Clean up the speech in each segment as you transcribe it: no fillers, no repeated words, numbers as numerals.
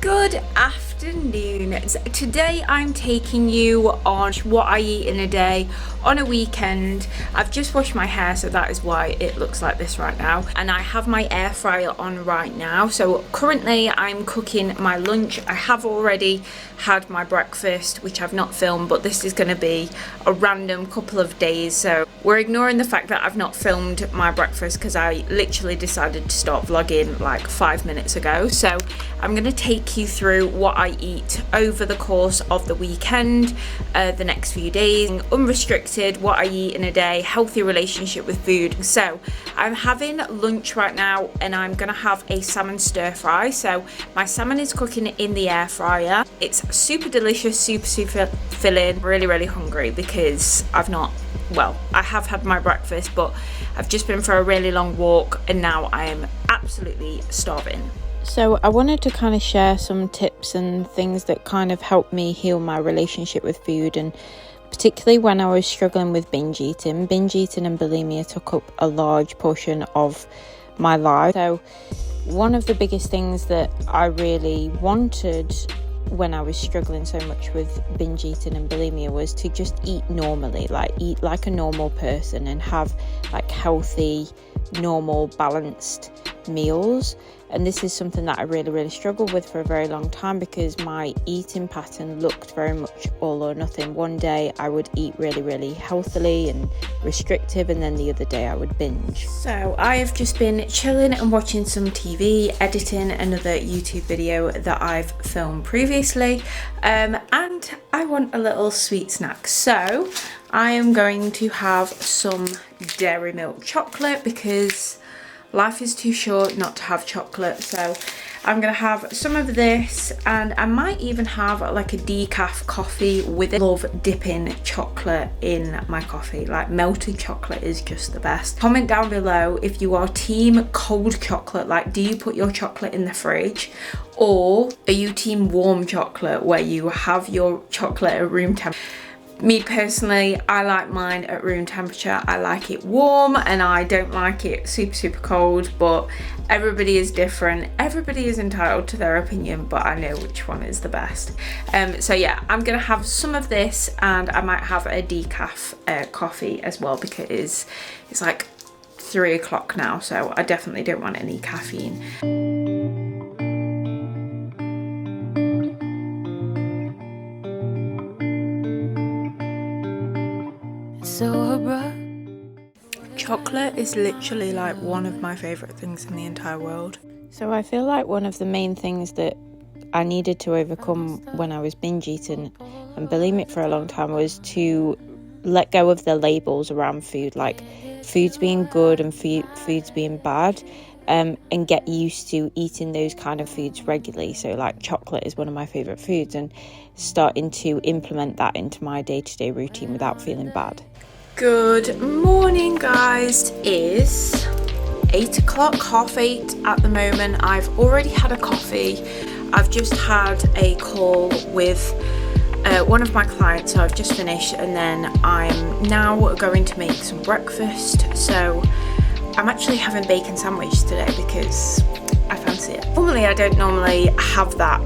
Good afternoon. Today I'm taking you on what I eat in a day on a weekend. I've just washed my hair, so that is why it looks like this right now, and I have my air fryer on right now. So currently I'm cooking my lunch. I have already had my breakfast, which I've not filmed, but this is going to be a random couple of days, so we're ignoring the fact that I've not filmed my breakfast because I literally decided to start vlogging like 5 minutes ago. So I'm going to take you through what I eat over the course of the weekend, the next few days, unrestricted, what I eat in a day, healthy relationship with food. So I'm having lunch right now and I'm going to have a salmon stir fry. So my salmon is cooking in the air fryer. It's super delicious, super filling. Really hungry because I have had my breakfast, but I've just been for a really long walk and now I am absolutely starving. So I wanted to kind of share some tips and things that kind of helped me heal my relationship with food, and particularly when I was struggling with binge eating. Binge eating and bulimia took up a large portion of my life. So one of the biggest things that I really wanted when I was struggling so much with binge eating and bulimia was to just eat normally, like eat like a normal person and have like healthy, normal, balanced meals. And this is something that I really struggled with for a very long time because my eating pattern looked very much all or nothing. One day I would eat really healthily and restrictive, and then the other day I would binge. So I have just been chilling and watching some TV, editing another YouTube video that I've filmed previously, and I want a little sweet snack. So I am going to have some dairy milk chocolate because life is too short not to have chocolate. So I'm gonna have some of this, and I might even have like a decaf coffee with it. Love dipping chocolate in my coffee. Like melted chocolate is just the best. Comment down below if you are team cold chocolate, like do you put your chocolate in the fridge, or are you team warm chocolate where you have your chocolate at room temperature? Me personally, I like mine at room temperature. I like it warm and I don't like it super cold, but everybody is different. Everybody is entitled to their opinion, but I know which one is the best. So yeah, I'm gonna have some of this, and I might have a decaf coffee as well because it's like 3 o'clock now, so I definitely don't want any caffeine. Chocolate is literally like one of my favourite things in the entire world. So I feel like one of the main things that I needed to overcome when I was binge eating and bulimic for a long time was to let go of the labels around food, like foods being good and foods being bad, and get used to eating those kind of foods regularly. So like chocolate is one of my favourite foods, and starting to implement that into my day-to-day routine without feeling bad. Good morning, guys. It is 8 o'clock, 7:30 at the moment. I've already had a coffee. I've just had a call with one of my clients, so I've just finished, and then I'm now going to make some breakfast. So I'm actually having bacon sandwich today because I fancy it. Normally I don't have that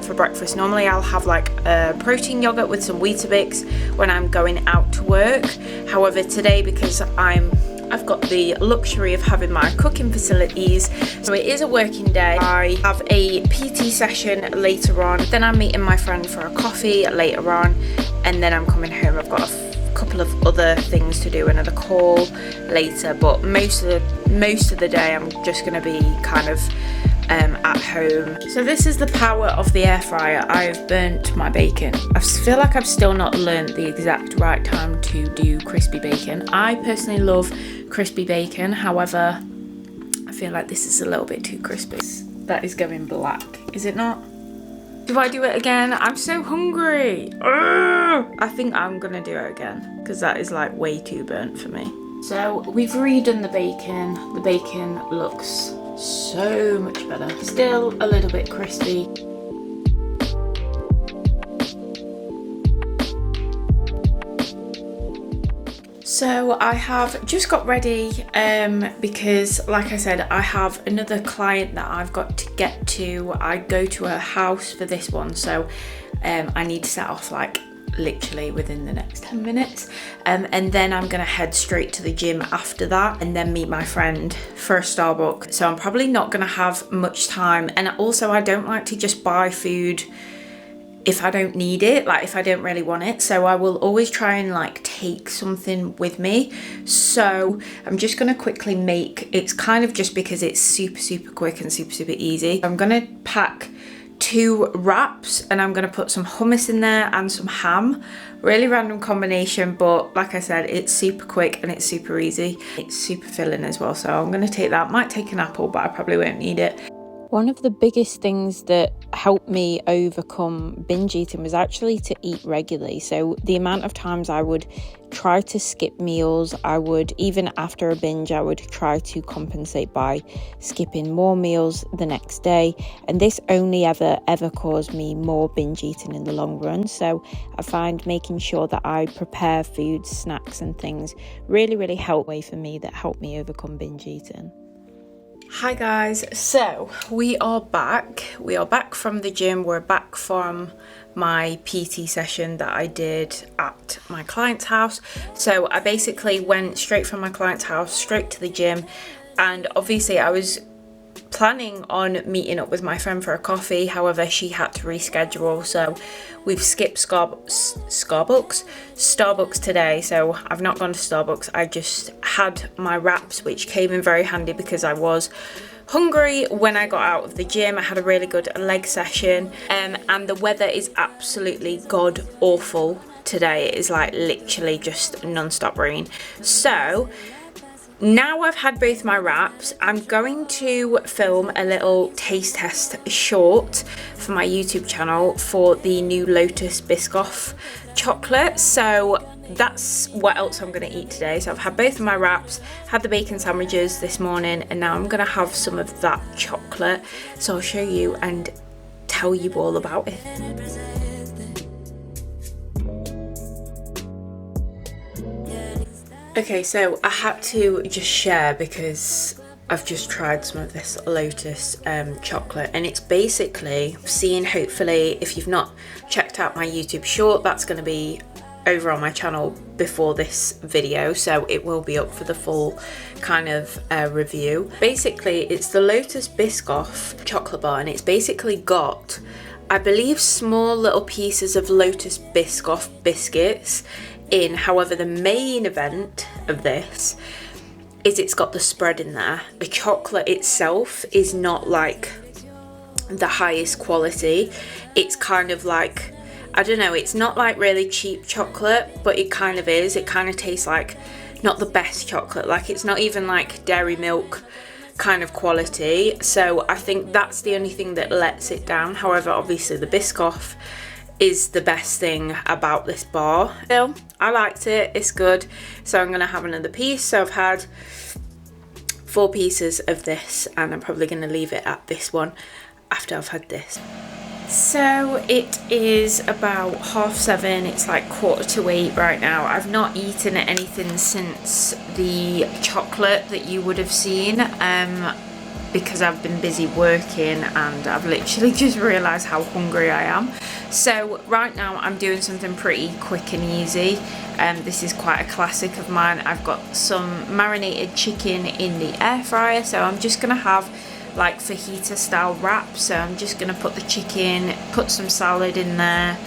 for breakfast. Normally I'll have like a protein yogurt with some Weetabix when I'm going out to work. However, today, because I've got the luxury of having my cooking facilities, so it is a working day. I have a PT session later on, then I'm meeting my friend for a coffee later on, and then I'm coming home. I've got a couple of other things to do, another call later, but most of the day I'm just going to be kind of at home. So this is the power of the air fryer. I've burnt my bacon. I feel like I've still not learned the exact right time to do crispy bacon. I personally love crispy bacon, however I feel like this is a little bit too crispy. That is going black, is it not? Do I do it again? I'm so hungry. Ugh! I think I'm gonna do it again because that is like way too burnt for me. So we've redone the bacon. The bacon looks so much better. Still a little bit crispy. So I have just got ready because, like I said, I have another client that I've got to get to. I go to her house for this one, so I need to set off like literally within the next 10 minutes, and then I'm gonna head straight to the gym after that and then meet my friend for a Starbucks. So I'm probably not gonna have much time, and also I don't like to just buy food if I don't need it, like if I don't really want it. So I will always try and like take something with me. So I'm just gonna quickly make, it's kind of just because it's super quick and super easy. I'm gonna pack 2 wraps and I'm gonna put some hummus in there and some ham. Really random combination, but like I said, it's super quick and it's super easy. It's super filling as well, so I'm gonna take that. Might take an apple, but I probably won't need it. One of the biggest things that helped me overcome binge eating was actually to eat regularly. So the amount of times I would try to skip meals, I would, even after a binge, I would try to compensate by skipping more meals the next day. And this only ever caused me more binge eating in the long run. So I find making sure that I prepare food, snacks and things really help way for me, that helped me overcome binge eating. Hi guys, so we are back from the gym. We're back from my PT session that I did at my client's house. So I basically went straight from my client's house straight to the gym, and obviously I was planning on meeting up with my friend for a coffee. However, she had to reschedule, so we've skipped Starbucks today. So I've not gone to Starbucks. I just had my wraps, which came in very handy because I was hungry when I got out of the gym. I had a really good leg session, and the weather is absolutely god awful today. It is like literally just non-stop rain. So now I've had both my wraps, I'm going to film a little taste test short for my YouTube channel for the new Lotus Biscoff chocolate. So that's what else I'm going to eat today. So I've had both of my wraps, had the bacon sandwiches this morning, and now I'm going to have some of that chocolate. So I'll show you and tell you all about it. Okay, so I had to just share because I've just tried some of this Lotus chocolate, and it's basically seen, hopefully, if you've not checked out my YouTube short, that's going to be over on my channel before this video, so it will be up for the full kind of review. Basically, it's the Lotus Biscoff chocolate bar, and it's basically got, I believe, small little pieces of Lotus Biscoff biscuits in. However, the main event of this is it's got the spread in there. The chocolate itself is not like the highest quality. It's kind of like, I don't know, it's not like really cheap chocolate, but it kind of is. It kind of tastes like not the best chocolate. Like, it's not even like dairy milk kind of quality. So I think that's the only thing that lets it down. However, obviously the Biscoff is the best thing about this bar. Still, I liked it, it's good. So I'm gonna have another piece. So I've had 4 pieces of this, and I'm probably gonna leave it at this one after I've had this. So it is about 7:30, it's like 7:45 right now. I've not eaten anything since the chocolate that you would have seen, because I've been busy working and I've literally just realised how hungry I am. So right now I'm doing something pretty quick and easy. This is quite a classic of mine. I've got some marinated chicken in the air fryer, so I'm just gonna have like fajita style wrap. So I'm just gonna put the chicken, put some salad in there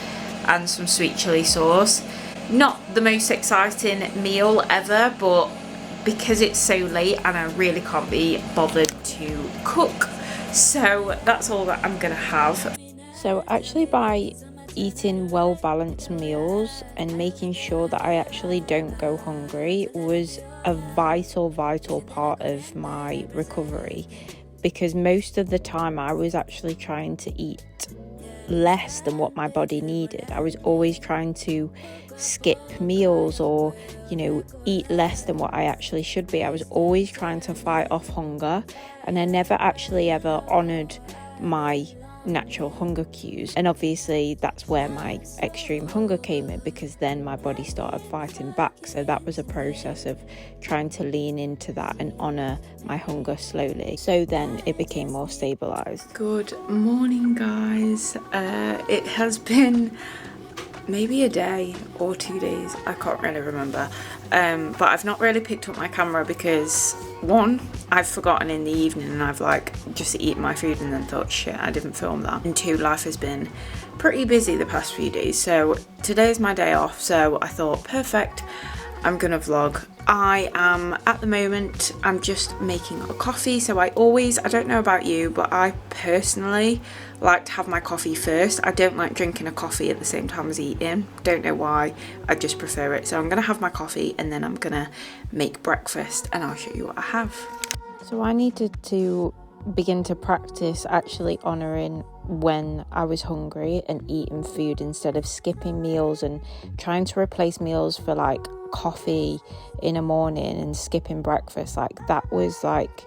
and some sweet chili sauce. Not the most exciting meal ever, but because it's so late and I really can't be bothered to cook, so that's all that I'm gonna have. So actually, by eating well balanced meals and making sure that I actually don't go hungry was a vital part of my recovery, because most of the time I was actually trying to eat less than what my body needed. I was always trying to skip meals or, you know, eat less than what I actually should be. I was always trying to fight off hunger, and I never actually ever honoured my natural hunger cues, and obviously that's where my extreme hunger came in, because then my body started fighting back. So that was a process of trying to lean into that and honor my hunger slowly, so then it became more stabilized. Good morning, guys. It has been maybe a day or 2 days, I can't really remember, but I've not really picked up my camera because, one, I've forgotten in the evening and I've like just eaten my food and then thought, shit, I didn't film that, and two, life has been pretty busy the past few days. So today's my day off, so I thought, perfect, I'm gonna vlog. I am, at the moment, I'm just making a coffee. So I don't know about you, but I personally like to have my coffee first. I don't like drinking a coffee at the same time as eating. Don't know why, I just prefer it. So I'm gonna have my coffee and then I'm gonna make breakfast and I'll show you what I have. So I needed to begin to practice actually honouring when I was hungry and eating food instead of skipping meals and trying to replace meals for like coffee in the morning and skipping breakfast. Like that was like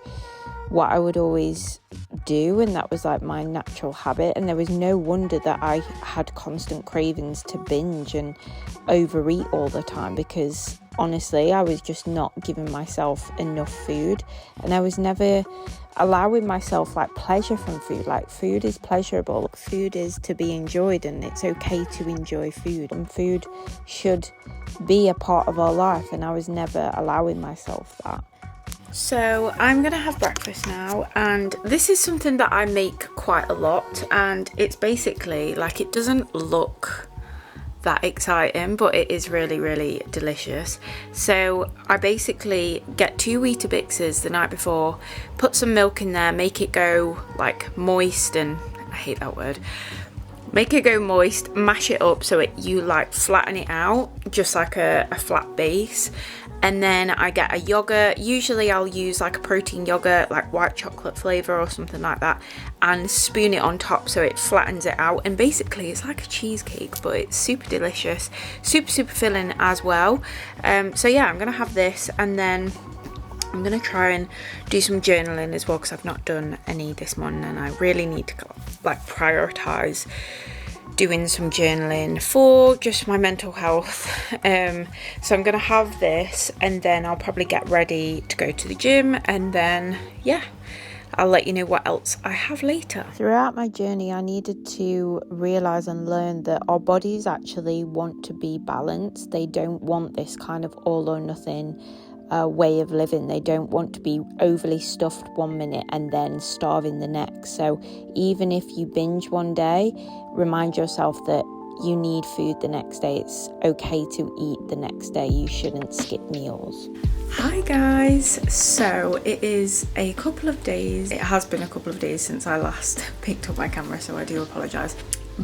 what I would always do, and that was like my natural habit, and there was no wonder that I had constant cravings to binge and overeat all the time, because honestly I was just not giving myself enough food, and I was never allowing myself like pleasure from food. Like food is pleasurable, food is to be enjoyed, and it's okay to enjoy food, and food should be a part of our life, and I was never allowing myself that. So I'm gonna have breakfast now, and this is something that I make quite a lot, and it's basically like, it doesn't look that exciting, but it is really, really delicious. So I basically get 2 Weetabixes the night before, put some milk in there, make it go like moist, and I hate that word, make it go moist, mash it up so you like flatten it out, just like a flat base. And then I get a yogurt. Usually I'll use like a protein yogurt, like white chocolate flavour or something like that, and spoon it on top so it flattens it out. And basically it's like a cheesecake, but it's super delicious, super filling as well. So yeah, I'm gonna have this, and then I'm gonna try and do some journaling as well, because I've not done any this morning, and I really need to like prioritise doing some journaling for just my mental health. So I'm gonna have this, and then I'll probably get ready to go to the gym, and then yeah, I'll let you know what else I have later. Throughout my journey, I needed to realise and learn that our bodies actually want to be balanced. They don't want this kind of all or nothing way of living. They don't want to be overly stuffed 1 minute and then starving the next. So even if you binge one day, remind yourself that you need food the next day. It's okay to eat the next day. You shouldn't skip meals. Hi guys, so it is a couple of days, it has been a couple of days since I last picked up my camera, so I do apologise.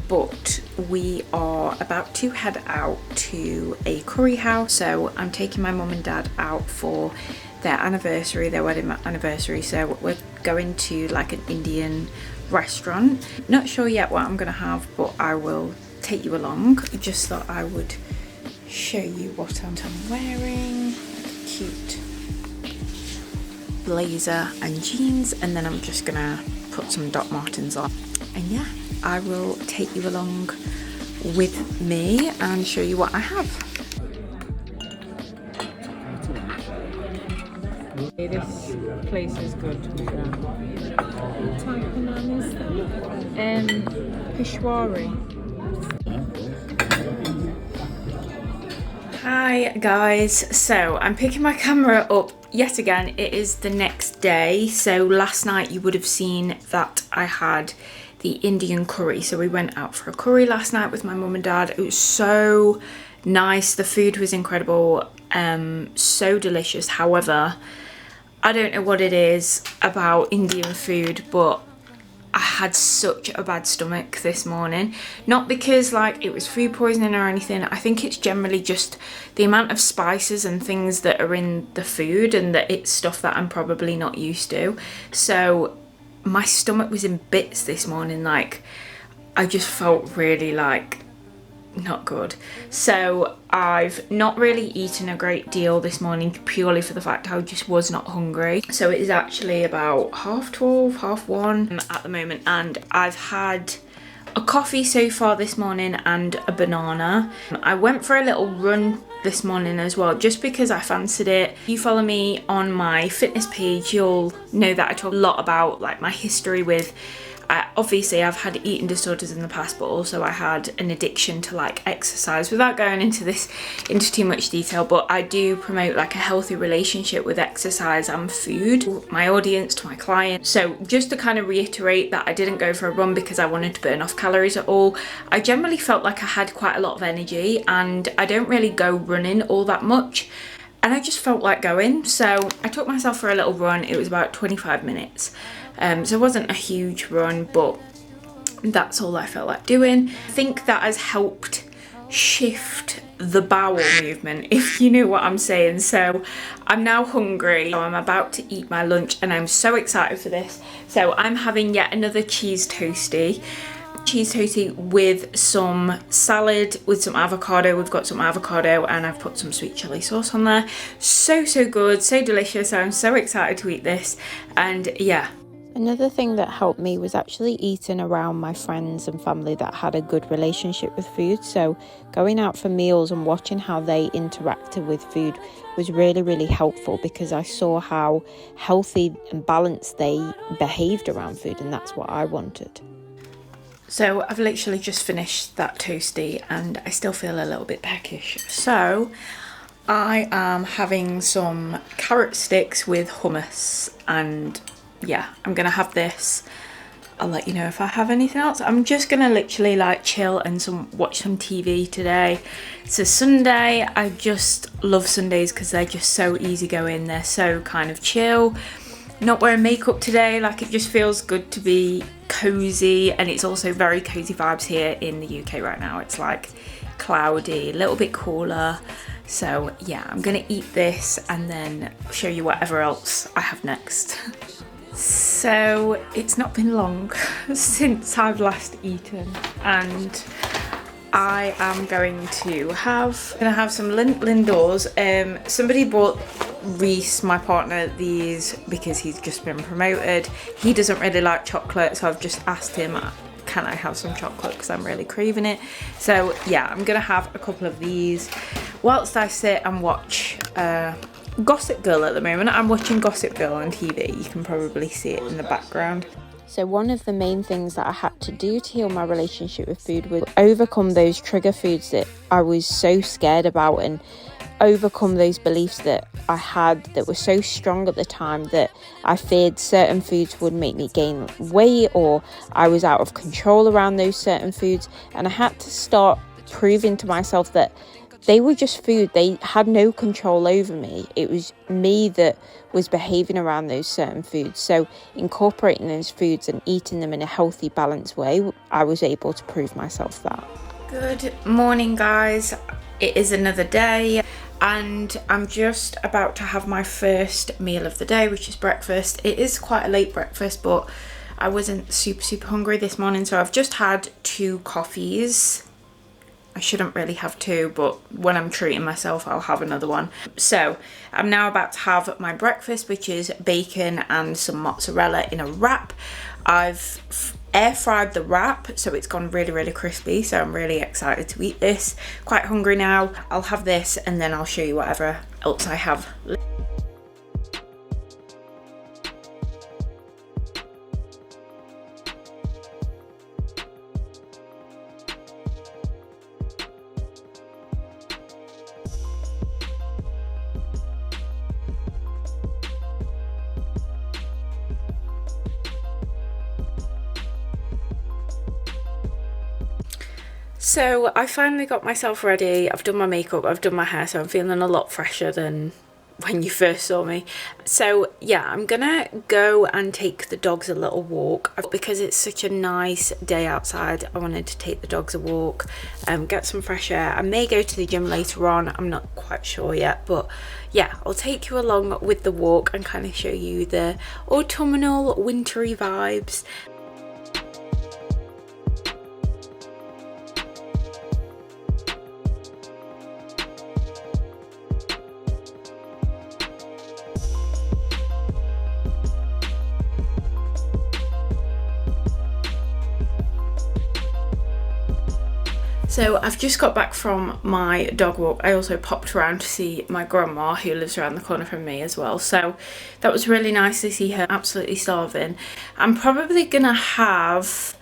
But we are about to head out to a curry house. So I'm taking my mum and dad out for their anniversary, their wedding anniversary. So we're going to like an Indian restaurant. Not sure yet what I'm gonna have, but I will take you along. Just thought I would show you what I'm wearing. Like a cute blazer and jeans, and then I'm just gonna put some Doc Martens on. And yeah, I will take you along with me and show you what I have. This place is good. What type of naan is that? Peshwari. Hi guys, so I'm picking my camera up yet again. It is the next day. So last night you would have seen that I had the Indian curry. So we went out for a curry last night with my mum and dad. It was so nice. The food was incredible, so delicious. However, I don't know what it is about Indian food, but I had such a bad stomach this morning. Not because like it was food poisoning or anything. I think it's generally just the amount of spices and things that are in the food, and that it's stuff that I'm probably not used to. So my stomach was in bits this morning. Like I just felt really like not good. So I've not really eaten a great deal this morning purely for the fact I just was not hungry. So it is actually about 12:30, 1:30 at the moment, and I've had a coffee so far this morning and a banana. I went for a little run this morning as well, just because I fancied it. If you follow me on my fitness page, you'll know that I talk a lot about like my history with obviously I've had eating disorders in the past, but also I had an addiction to like exercise, without going into too much detail. But I do promote like a healthy relationship with exercise and food to my audience, to my clients. So just to kind of reiterate that I didn't go for a run because I wanted to burn off calories at all. I generally felt like I had quite a lot of energy, and I don't really go running all that much, and I just felt like going. So I took myself for a little run. It was about 25 minutes. So it wasn't a huge run, but that's all I felt like doing. I think that has helped shift the bowel movement, if you know what I'm saying. So I'm now hungry. I'm about to eat my lunch and I'm so excited for this. So I'm having yet another cheese toastie with some salad, with some avocado. We've got some avocado and I've put some sweet chili sauce on there. So good, so delicious. I'm so excited to eat this. And yeah. Another thing that helped me was actually eating around my friends and family that had a good relationship with food. So going out for meals and watching how they interacted with food was really, really helpful, because I saw how healthy and balanced they behaved around food, and that's what I wanted. So I've literally just finished that toastie and I still feel a little bit peckish. So I am having some carrot sticks with hummus, and yeah, I'm gonna have this. I'll let you know if I have anything else. I'm just gonna literally like chill and watch some TV today. It's a Sunday. I just love Sundays because they're just so easygoing. They're so kind of chill. Not wearing makeup today, like it just feels good to be cozy, and it's also very cozy vibes here in the UK right now. It's like cloudy, a little bit cooler. So yeah, I'm gonna eat this and then show you whatever else I have next. So it's not been long since I've last eaten, and I am going to have some Lindors. Somebody bought Reese, my partner, these because he's just been promoted. He doesn't really like chocolate, so I've just asked him, can I have some chocolate, because I'm really craving it. So yeah, I'm gonna have a couple of these whilst I sit and watch Gossip Girl. At the moment I'm watching Gossip Girl on TV. You can probably see it in the background. So one of the main things that I had to do to heal my relationship with food was overcome those trigger foods that I was so scared about, and overcome those beliefs that I had that were so strong at the time, that I feared certain foods would make me gain weight, or I was out of control around those certain foods. And I had to start proving to myself that they were just food. They had no control over me. It was me that was behaving around those certain foods. So incorporating those foods and eating them in a healthy, balanced way, I was able to prove myself that. Good morning, guys. It is another day, and I'm just about to have my first meal of the day, which is breakfast. It is quite a late breakfast, but I wasn't super hungry this morning, so I've just had 2 coffees. I shouldn't really have 2, but when I'm treating myself, I'll have another one. So I'm now about to have my breakfast, which is bacon and some mozzarella in a wrap. I've air fried the wrap, so it's gone really crispy, so I'm really excited to eat this. Quite hungry now. I'll have this and then I'll show you whatever else I have. So I finally got myself ready. I've done my makeup, I've done my hair, so I'm feeling a lot fresher than when you first saw me. So yeah, I'm gonna go and take the dogs a little walk because it's such a nice day outside. I wanted to take the dogs a walk, get some fresh air. I may go to the gym later on, I'm not quite sure yet, but yeah, I'll take you along with the walk and kind of show you the autumnal wintry vibes. So I've just got back from my dog walk. I also popped around to see my grandma, who lives around the corner from me as well. So that was really nice to see her absolutely starving. I'm probably gonna have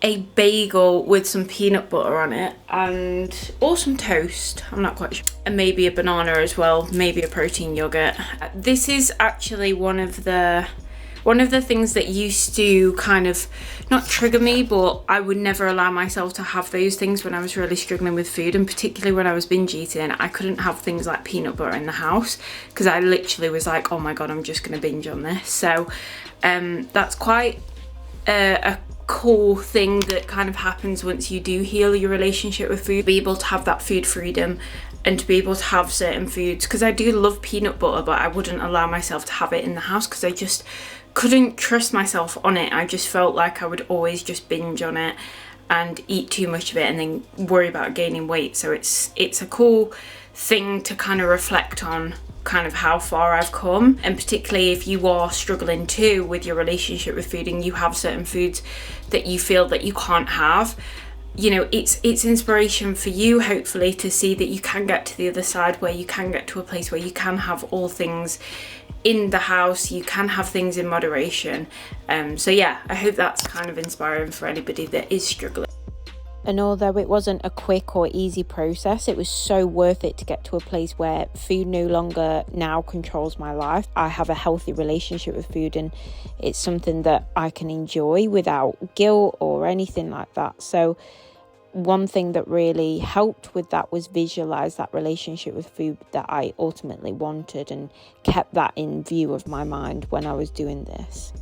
a bagel with some peanut butter on it or some toast, I'm not quite sure, and maybe a banana as well, maybe a protein yogurt. This is actually one of the things that used to kind of not trigger me, but I would never allow myself to have those things when I was really struggling with food, and particularly when I was binge eating. I couldn't have things like peanut butter in the house because I literally was like, oh my god, I'm just gonna binge on this. So that's quite a cool thing that kind of happens once you do heal your relationship with food, be able to have that food freedom and to be able to have certain foods, because I do love peanut butter, but I wouldn't allow myself to have it in the house because I just couldn't trust myself on it. I just felt like I would always just binge on it and eat too much of it and then worry about gaining weight. So it's a cool thing to kind of reflect on, kind of how far I've come, and particularly if you are struggling too with your relationship with food and you have certain foods that you feel that you can't have, you know, it's inspiration for you, hopefully, to see that you can get to the other side, where you can get to a place where you can have all things in the house, you can have things in moderation. So yeah, I hope that's kind of inspiring for anybody that is struggling. And although it wasn't a quick or easy process, it was so worth it to get to a place where food no longer now controls my life. I have a healthy relationship with food, and it's something that I can enjoy without guilt or anything like that. So one thing that really helped with that was visualize that relationship with food that I ultimately wanted, and kept that in view of my mind when I was doing this.